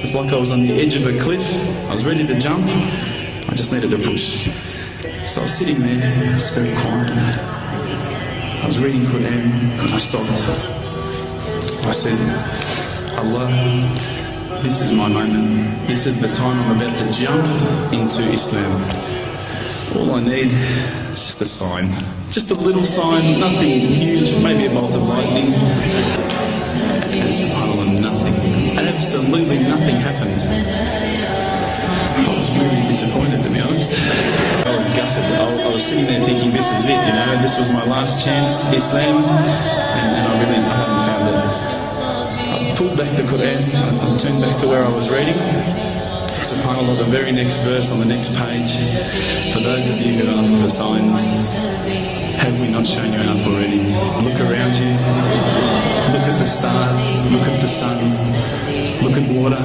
It's like I was on the edge of a cliff. I was ready to jump. I just needed to push. So I was sitting there, it was very quiet. I was reading Quran and I stopped. I said, Allah, this is my moment. This is the time I'm about to jump into Islam. All I need is just a sign. Just a little sign, nothing huge, maybe a bolt of lightning. And subhanAllah, nothing. Absolutely nothing happened. I was really disappointed, to be honest. I was gutted. I was sitting there thinking, this is it, you know, this was my last chance, Islam, and I haven't found it. I pulled back the Quran, I turned back to where I was reading. SubhanAllah, the very next verse on the next page, for those of you who ask for signs, have we not shown you enough already? Look around you, look at the stars, look at the sun, look at water.